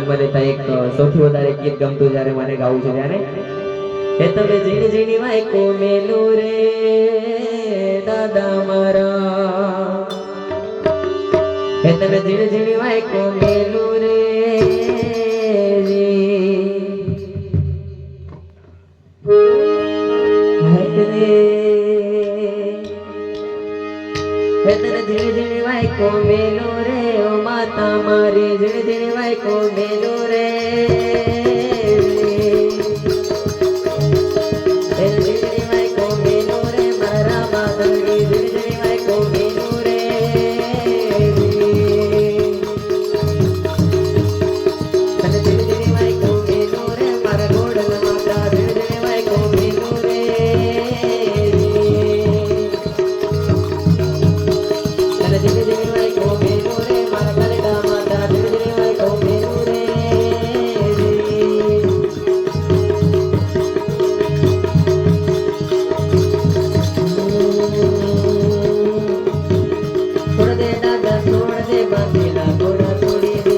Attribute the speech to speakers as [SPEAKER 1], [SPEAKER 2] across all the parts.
[SPEAKER 1] જન્મ લેતા એક સૌથી વધારે ગીત ગમતું જ્યારે મને ગાવું છે ત્યારે એ તમે ઝીણી ઝીણી વાયકો મેલું રે દાદા મારા એ તમે ઝીણી ઝીણી વાયકો મેલું રે ઝીણી ઝીણી વાયકો મેલું રે ઓ માતા મારી ઝીણી ઝીણી વાયકો મેલું રે ઝીણી વાયકો મેલું રે મારા માધવની ઝીણી ઝીણી વાયકો મેલું રે ઝીણી ઝીણી વાયકો મેલું રે મારા ગોડલ માતા ઝીણી ઝીણી વાયકો મેલું રે ઝીણી ઝીણી વાયકો મેલું રે મારા કલડા માતા ઝીણી ઝીણી વાયકો મેલું રે છોડ દે દાદા છોડ દે બાંધેલા ઘોડા છોડી દે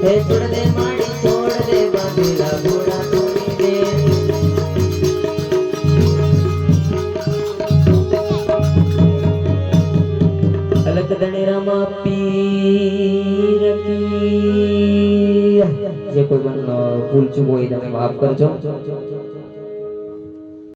[SPEAKER 1] હે છોડ દે માડી છોડ દે બાંધેલા ઘોડા છોડી દે અલગ ધણેરામાં પીર કી જે કોઈ પણ ભૂલ ચૂક હોય તમે માફ કરજો।